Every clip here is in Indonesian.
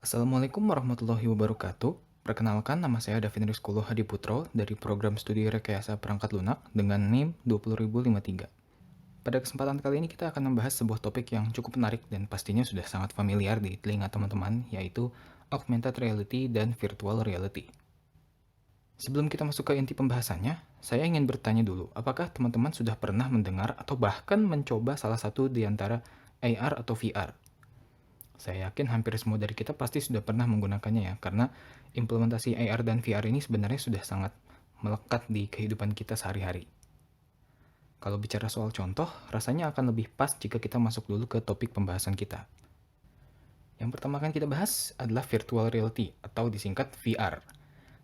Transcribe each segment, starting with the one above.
Assalamualaikum warahmatullahi wabarakatuh. Perkenalkan, nama saya Davin Rizkulo Hadiputro dari program studi Rekayasa Perangkat Lunak dengan NIM 20053. Pada kesempatan kali ini kita akan membahas sebuah topik yang cukup menarik dan pastinya sudah sangat familiar di telinga teman-teman, yaitu augmented reality dan virtual reality. Sebelum kita masuk ke inti pembahasannya, saya ingin bertanya dulu, apakah teman-teman sudah pernah mendengar atau bahkan mencoba salah satu di antara AR atau VR? Saya yakin hampir semua dari kita pasti sudah pernah menggunakannya ya, karena implementasi AR dan VR ini sebenarnya sudah sangat melekat di kehidupan kita sehari-hari. Kalau bicara soal contoh, rasanya akan lebih pas jika kita masuk dulu ke topik pembahasan kita. Yang pertama akan kita bahas adalah virtual reality atau disingkat VR.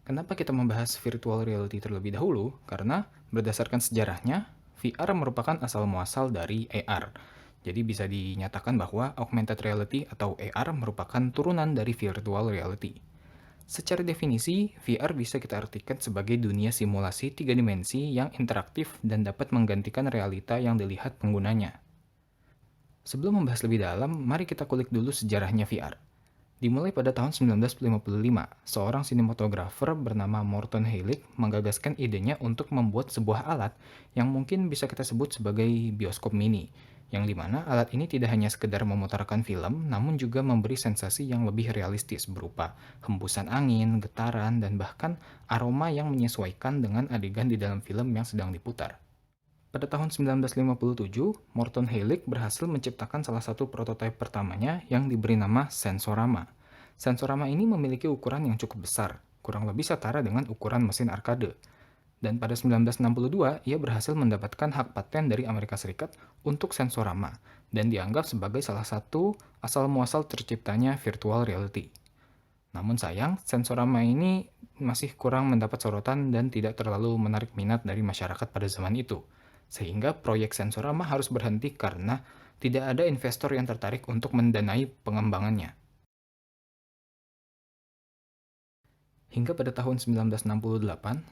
Kenapa kita membahas virtual reality terlebih dahulu? Karena berdasarkan sejarahnya, VR merupakan asal-muasal dari AR. Jadi bisa dinyatakan bahwa augmented reality atau AR merupakan turunan dari virtual reality. Secara definisi, VR bisa kita artikan sebagai dunia simulasi tiga dimensi yang interaktif dan dapat menggantikan realita yang dilihat penggunanya. Sebelum membahas lebih dalam, mari kita kulik dulu sejarahnya VR. Dimulai pada tahun 1955, seorang sinematografer bernama Morton Heilig menggagaskan idenya untuk membuat sebuah alat yang mungkin bisa kita sebut sebagai bioskop mini, yang dimana alat ini tidak hanya sekedar memutarkan film, namun juga memberi sensasi yang lebih realistis berupa hembusan angin, getaran, dan bahkan aroma yang menyesuaikan dengan adegan di dalam film yang sedang diputar. Pada tahun 1957, Morton Heilig berhasil menciptakan salah satu prototipe pertamanya yang diberi nama Sensorama. Sensorama ini memiliki ukuran yang cukup besar, kurang lebih setara dengan ukuran mesin arcade. Dan pada 1962, ia berhasil mendapatkan hak paten dari Amerika Serikat untuk Sensorama, dan dianggap sebagai salah satu asal-muasal terciptanya virtual reality. Namun sayang, Sensorama ini masih kurang mendapat sorotan dan tidak terlalu menarik minat dari masyarakat pada zaman itu. Sehingga proyek Sensorama harus berhenti karena tidak ada investor yang tertarik untuk mendanai pengembangannya. Hingga pada tahun 1968,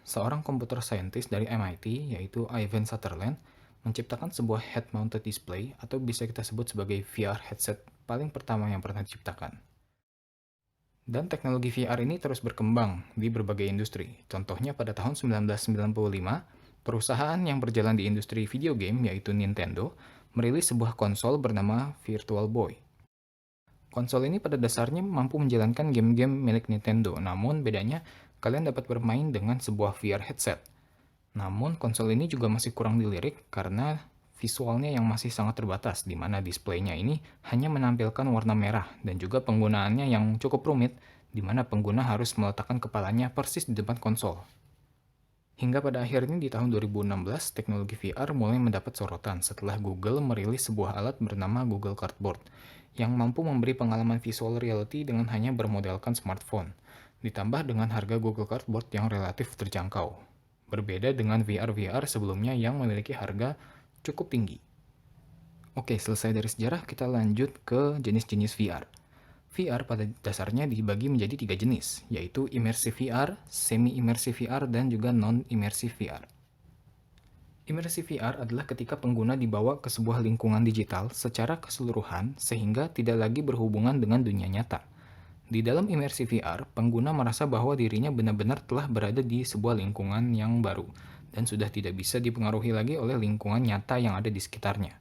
seorang komputer saintis dari MIT, yaitu Ivan Sutherland, menciptakan sebuah head-mounted display atau bisa kita sebut sebagai VR headset paling pertama yang pernah diciptakan. Dan teknologi VR ini terus berkembang di berbagai industri. Contohnya pada tahun 1995, perusahaan yang berjalan di industri video game yaitu Nintendo merilis sebuah konsol bernama Virtual Boy. Konsol ini pada dasarnya mampu menjalankan game-game milik Nintendo, namun bedanya kalian dapat bermain dengan sebuah VR headset. Namun konsol ini juga masih kurang dilirik karena visualnya yang masih sangat terbatas, di mana displaynya ini hanya menampilkan warna merah dan juga penggunaannya yang cukup rumit, di mana pengguna harus meletakkan kepalanya persis di depan konsol. Hingga pada akhirnya di tahun 2016, teknologi VR mulai mendapat sorotan setelah Google merilis sebuah alat bernama Google Cardboard, yang mampu memberi pengalaman visual reality dengan hanya bermodalkan smartphone, ditambah dengan harga Google Cardboard yang relatif terjangkau. Berbeda dengan VR-VR sebelumnya yang memiliki harga cukup tinggi. Oke, selesai dari sejarah, kita lanjut ke jenis-jenis VR. VR pada dasarnya dibagi menjadi tiga jenis, yaitu immersive VR, semi-immersive VR, dan juga non-immersive VR. Immersive VR adalah ketika pengguna dibawa ke sebuah lingkungan digital secara keseluruhan sehingga tidak lagi berhubungan dengan dunia nyata. Di dalam immersive VR, pengguna merasa bahwa dirinya benar-benar telah berada di sebuah lingkungan yang baru dan sudah tidak bisa dipengaruhi lagi oleh lingkungan nyata yang ada di sekitarnya.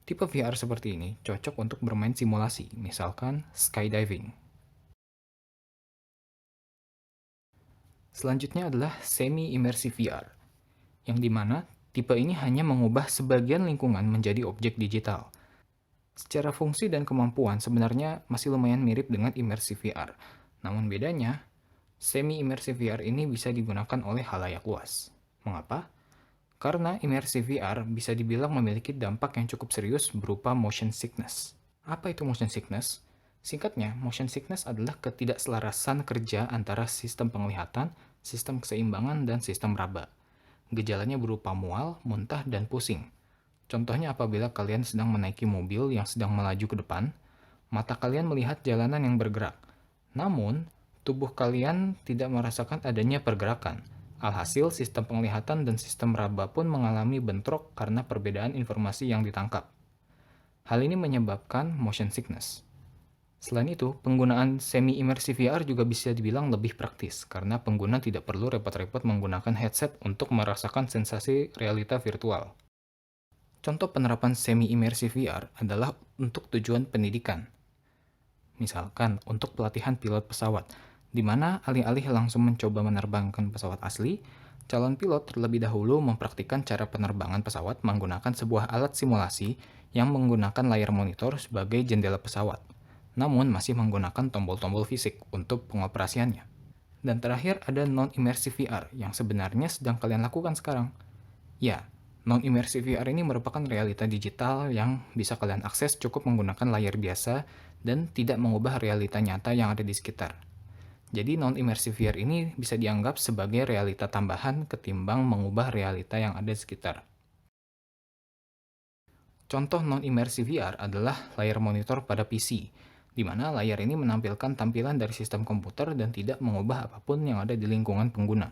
Tipe VR seperti ini cocok untuk bermain simulasi, misalkan skydiving. Selanjutnya adalah semi-immersive VR, yang dimana tipe ini hanya mengubah sebagian lingkungan menjadi objek digital. Secara fungsi dan kemampuan sebenarnya masih lumayan mirip dengan immersive VR, namun bedanya, semi-immersive VR ini bisa digunakan oleh khalayak luas. Mengapa? Karena immersive VR bisa dibilang memiliki dampak yang cukup serius berupa motion sickness. Apa itu motion sickness? Singkatnya, motion sickness adalah ketidakselarasan kerja antara sistem penglihatan, sistem keseimbangan, dan sistem raba. Gejalanya berupa mual, muntah, dan pusing. Contohnya apabila kalian sedang menaiki mobil yang sedang melaju ke depan, mata kalian melihat jalanan yang bergerak. Namun, tubuh kalian tidak merasakan adanya pergerakan. Alhasil, sistem penglihatan dan sistem raba pun mengalami bentrok karena perbedaan informasi yang ditangkap. Hal ini menyebabkan motion sickness. Selain itu, penggunaan semi-immersive VR juga bisa dibilang lebih praktis, karena pengguna tidak perlu repot-repot menggunakan headset untuk merasakan sensasi realita virtual. Contoh penerapan semi-immersive VR adalah untuk tujuan pendidikan. Misalkan, untuk pelatihan pilot pesawat, di mana alih-alih langsung mencoba menerbangkan pesawat asli, calon pilot terlebih dahulu mempraktikkan cara penerbangan pesawat menggunakan sebuah alat simulasi yang menggunakan layar monitor sebagai jendela pesawat, namun masih menggunakan tombol-tombol fisik untuk pengoperasiannya. Dan terakhir ada non-immersive VR yang sebenarnya sedang kalian lakukan sekarang. Ya, non-immersive VR ini merupakan realita digital yang bisa kalian akses cukup menggunakan layar biasa dan tidak mengubah realita nyata yang ada di sekitar. Jadi non-immersive VR ini bisa dianggap sebagai realita tambahan ketimbang mengubah realita yang ada di sekitar. Contoh non-immersive VR adalah layar monitor pada PC, di mana layar ini menampilkan tampilan dari sistem komputer dan tidak mengubah apapun yang ada di lingkungan pengguna.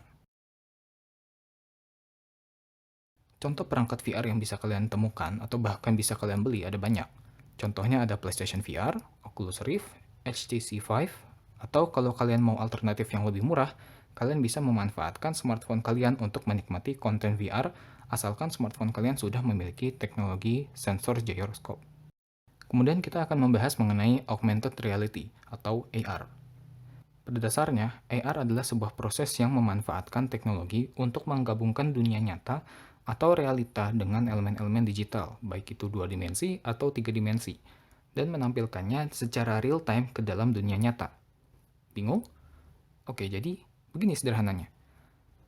Contoh perangkat VR yang bisa kalian temukan atau bahkan bisa kalian beli ada banyak. Contohnya ada PlayStation VR, Oculus Rift, HTC Vive, atau kalau kalian mau alternatif yang lebih murah, kalian bisa memanfaatkan smartphone kalian untuk menikmati konten VR asalkan smartphone kalian sudah memiliki teknologi sensor gyroscope. Kemudian kita akan membahas mengenai augmented reality atau AR. Pada dasarnya, AR adalah sebuah proses yang memanfaatkan teknologi untuk menggabungkan dunia nyata atau realita dengan elemen-elemen digital, baik itu 2 dimensi atau 3 dimensi, dan menampilkannya secara real-time ke dalam dunia nyata. Bingung? Oke, jadi begini sederhananya.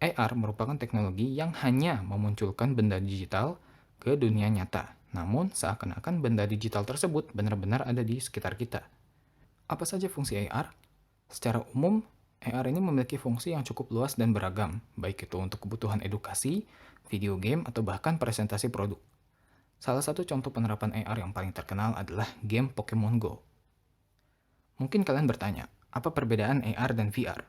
AR merupakan teknologi yang hanya memunculkan benda digital ke dunia nyata, namun seakan-akan benda digital tersebut benar-benar ada di sekitar kita. Apa saja fungsi AR? Secara umum, AR ini memiliki fungsi yang cukup luas dan beragam, baik itu untuk kebutuhan edukasi, video game, atau bahkan presentasi produk. Salah satu contoh penerapan AR yang paling terkenal adalah game Pokemon Go. Mungkin kalian bertanya, apa perbedaan AR dan VR?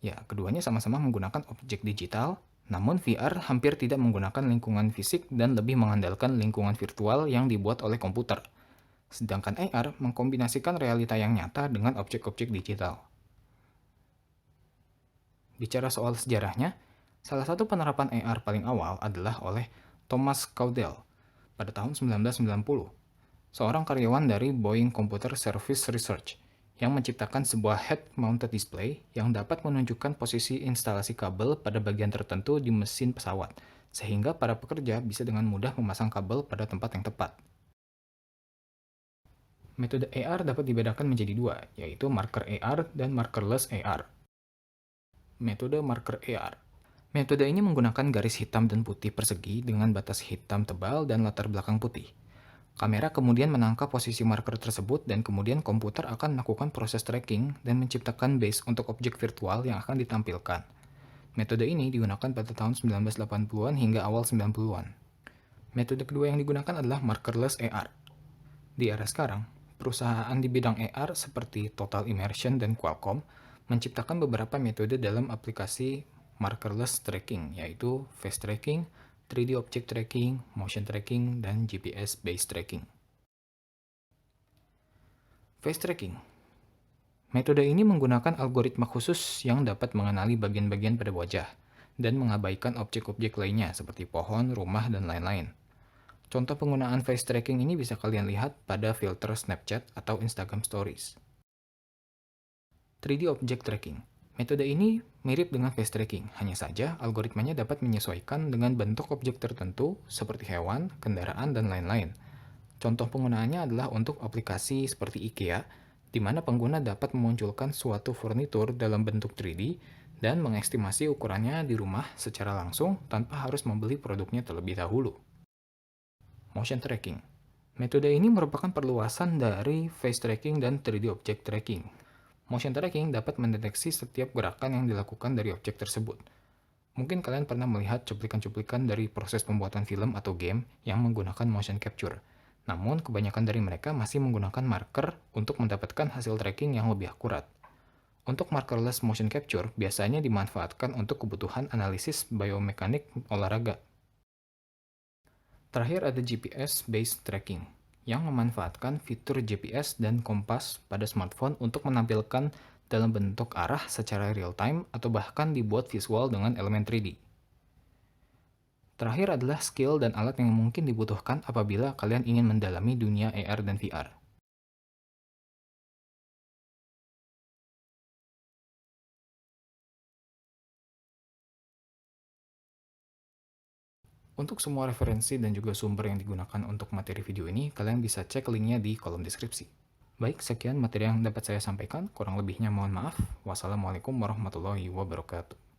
Ya, keduanya sama-sama menggunakan objek digital, namun VR hampir tidak menggunakan lingkungan fisik dan lebih mengandalkan lingkungan virtual yang dibuat oleh komputer. Sedangkan AR mengkombinasikan realita yang nyata dengan objek-objek digital. Bicara soal sejarahnya, salah satu penerapan AR paling awal adalah oleh Thomas Caudell pada tahun 1990, seorang karyawan dari Boeing Computer Service Research yang menciptakan sebuah head-mounted display yang dapat menunjukkan posisi instalasi kabel pada bagian tertentu di mesin pesawat, sehingga para pekerja bisa dengan mudah memasang kabel pada tempat yang tepat. Metode AR dapat dibedakan menjadi dua, yaitu marker AR dan markerless AR. Metode marker AR. Metode ini menggunakan garis hitam dan putih persegi dengan batas hitam tebal dan latar belakang putih. Kamera kemudian menangkap posisi marker tersebut dan kemudian komputer akan melakukan proses tracking dan menciptakan base untuk objek virtual yang akan ditampilkan. Metode ini digunakan pada tahun 1980-an hingga awal 90-an. Metode kedua yang digunakan adalah markerless AR. Di era sekarang, perusahaan di bidang AR seperti Total Immersion dan Qualcomm menciptakan beberapa metode dalam aplikasi markerless tracking, yaitu face tracking, 3D object tracking, motion tracking, dan GPS-based tracking. Face tracking. Metode ini menggunakan algoritma khusus yang dapat mengenali bagian-bagian pada wajah dan mengabaikan objek-objek lainnya seperti pohon, rumah, dan lain-lain. Contoh penggunaan face tracking ini bisa kalian lihat pada filter Snapchat atau Instagram Stories. 3D Object Tracking. Metode ini mirip dengan face tracking, hanya saja algoritmanya dapat menyesuaikan dengan bentuk objek tertentu seperti hewan, kendaraan, dan lain-lain. Contoh penggunaannya adalah untuk aplikasi seperti IKEA, di mana pengguna dapat memunculkan suatu furnitur dalam bentuk 3D dan mengestimasi ukurannya di rumah secara langsung tanpa harus membeli produknya terlebih dahulu. Motion Tracking. Metode ini merupakan perluasan dari face tracking dan 3D Object Tracking. Motion tracking dapat mendeteksi setiap gerakan yang dilakukan dari objek tersebut. Mungkin kalian pernah melihat cuplikan-cuplikan dari proses pembuatan film atau game yang menggunakan motion capture. Namun, kebanyakan dari mereka masih menggunakan marker untuk mendapatkan hasil tracking yang lebih akurat. Untuk markerless motion capture biasanya dimanfaatkan untuk kebutuhan analisis biomekanik olahraga. Terakhir ada GPS-based tracking, yang memanfaatkan fitur GPS dan kompas pada smartphone untuk menampilkan dalam bentuk arah secara real-time atau bahkan dibuat visual dengan elemen 3D. Terakhir adalah skill dan alat yang mungkin dibutuhkan apabila kalian ingin mendalami dunia AR dan VR. Untuk semua referensi dan juga sumber yang digunakan untuk materi video ini, kalian bisa cek linknya di kolom deskripsi. Baik, sekian materi yang dapat saya sampaikan. Kurang lebihnya mohon maaf. Wassalamualaikum warahmatullahi wabarakatuh.